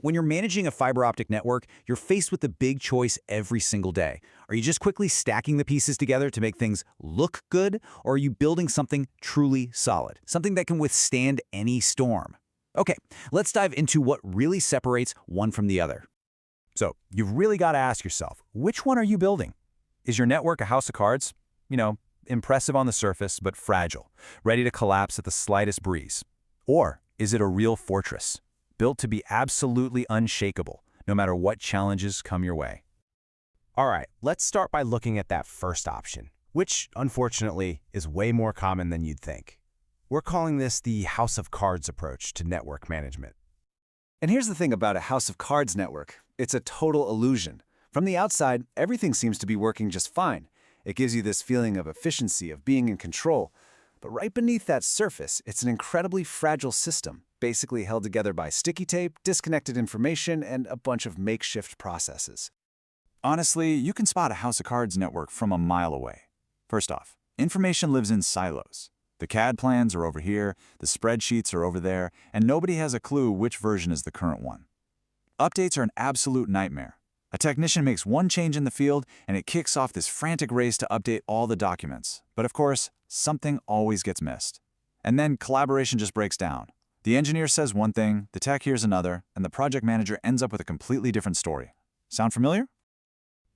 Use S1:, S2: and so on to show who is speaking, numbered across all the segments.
S1: When you're managing a fiber optic network, you're faced with the big choice every single day. Are you just quickly stacking the pieces together to make things look good, or are you building something truly solid, something that can withstand any storm? Okay, let's dive into what really separates one from the other. So, you've really got to ask yourself, which one are you building? Is your network a house of cards? Impressive on the surface, but fragile, ready to collapse at the slightest breeze. Or is it a real fortress, built to be absolutely unshakable, no matter what challenges come your way?
S2: All right, let's start by looking at that first option, which, unfortunately, is way more common than you'd think. We're calling this the house of cards approach to network management.
S1: And here's the thing about a house of cards network. It's a total illusion. From the outside, everything seems to be working just fine. It gives you this feeling of efficiency, of being in control. But right beneath that surface, it's an incredibly fragile system, basically held together by sticky tape, disconnected information, and a bunch of makeshift processes. Honestly, you can spot a house of cards network from a mile away. First off, information lives in silos. The CAD plans are over here, the spreadsheets are over there, and nobody has a clue which version is the current one. Updates are an absolute nightmare. A technician makes one change in the field, and it kicks off this frantic race to update all the documents. But of course, something always gets missed. And then collaboration just breaks down. The engineer says one thing, the tech hears another, and the project manager ends up with a completely different story. Sound familiar?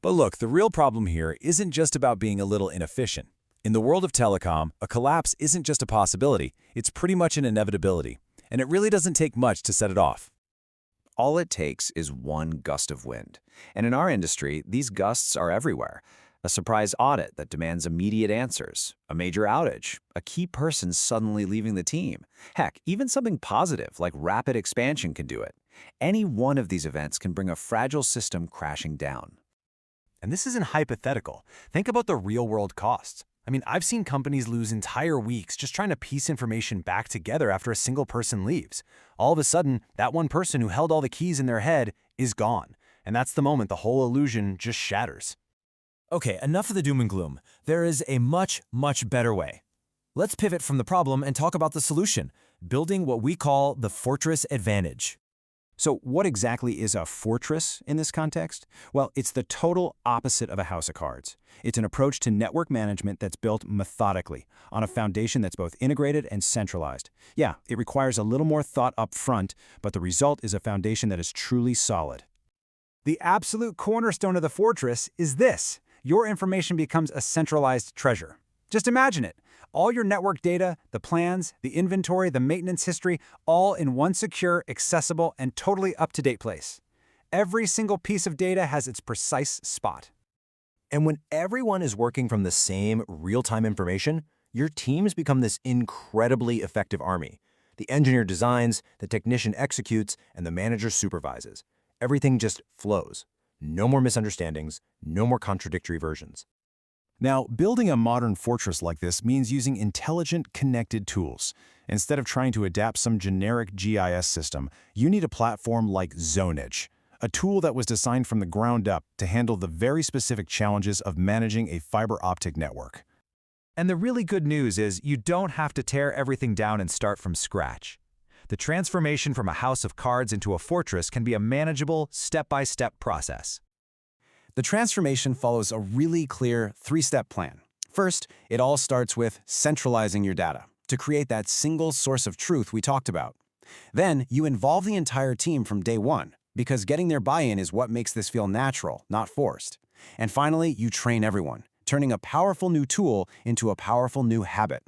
S3: But look, the real problem here isn't just about being a little inefficient. In the world of telecom, a collapse isn't just a possibility, it's pretty much an inevitability. And it really doesn't take much to set it off.
S4: All it takes is one gust of wind. And in our industry, these gusts are everywhere. A surprise audit that demands immediate answers, a major outage, a key person suddenly leaving the team. Heck, even something positive like rapid expansion can do it. Any one of these events can bring a fragile system crashing down.
S2: And this isn't hypothetical. Think about the real-world costs. I've seen companies lose entire weeks just trying to piece information back together after a single person leaves. All of a sudden, that one person who held all the keys in their head is gone. And that's the moment the whole illusion just shatters.
S3: Okay, enough of the doom and gloom. There is a much, much better way. Let's pivot from the problem and talk about the solution, building what we call the fortress advantage.
S1: So what exactly is a fortress in this context? Well, it's the total opposite of a house of cards. It's an approach to network management that's built methodically, on a foundation that's both integrated and centralized. Yeah, it requires a little more thought up front, but the result is a foundation that is truly solid. The absolute cornerstone of the fortress is this. Your information becomes a centralized treasure. Just imagine it. All your network data, the plans, the inventory, the maintenance history, all in one secure, accessible, and totally up-to-date place. Every single piece of data has its precise spot.
S3: And when everyone is working from the same real-time information, your teams become this incredibly effective army. The engineer designs, the technician executes, and the manager supervises. Everything just flows. No more misunderstandings, no more contradictory versions.
S5: Now, building a modern fortress like this means using intelligent, connected tools. Instead of trying to adapt some generic GIS system, you need a platform like Zonedge, a tool that was designed from the ground up to handle the very specific challenges of managing a fiber optic network.
S1: And the really good news is you don't have to tear everything down and start from scratch. The transformation from a house of cards into a fortress can be a manageable, step-by-step process.
S5: The transformation follows a really clear three-step plan. First, it all starts with centralizing your data to create that single source of truth we talked about. Then, you involve the entire team from day one, because getting their buy-in is what makes this feel natural, not forced. And finally, you train everyone, turning a powerful new tool into a powerful new habit.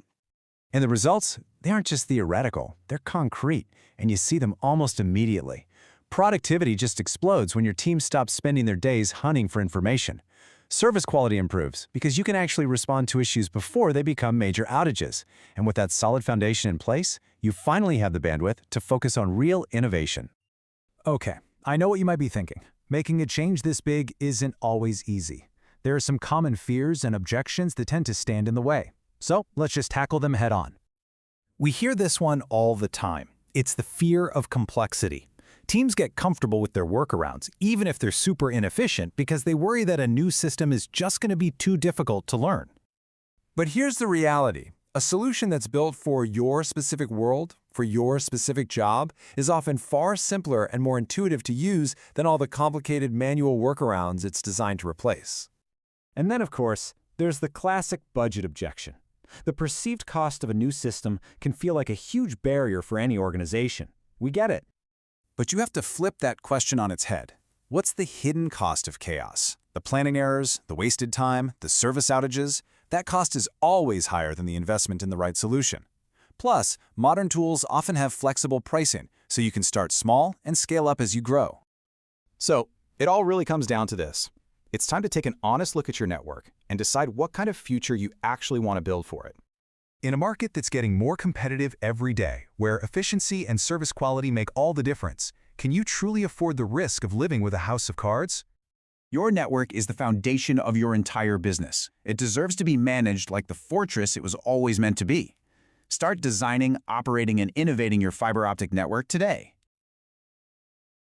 S5: And the results, they aren't just theoretical, they're concrete, and you see them almost immediately. Productivity just explodes when your team stops spending their days hunting for information. Service quality improves because you can actually respond to issues before they become major outages. And with that solid foundation in place, you finally have the bandwidth to focus on real innovation.
S1: Okay, I know what you might be thinking. Making a change this big isn't always easy. There are some common fears and objections that tend to stand in the way. So let's just tackle them head on. We hear this one all the time. It's the fear of complexity. Teams get comfortable with their workarounds, even if they're super inefficient, because they worry that a new system is just going to be too difficult to learn. But here's the reality.
S5: A solution that's built for your specific world, for your specific job, is often far simpler and more intuitive to use than all the complicated manual workarounds it's designed to replace.
S2: And then, of course, there's the classic budget objection. The perceived cost of a new system can feel like a huge barrier for any organization. We get it.
S1: But you have to flip that question on its head. What's the hidden cost of chaos? The planning errors, the wasted time, the service outages? That cost is always higher than the investment in the right solution. Plus, modern tools often have flexible pricing, so you can start small and scale up as you grow.
S6: So, it all really comes down to this. It's time to take an honest look at your network and decide what kind of future you actually want to build for it.
S7: In a market that's getting more competitive every day, where efficiency and service quality make all the difference, can you truly afford the risk of living with a house of cards?
S1: Your network is the foundation of your entire business. It deserves to be managed like the fortress it was always meant to be. Start designing, operating, and innovating your fiber optic network today.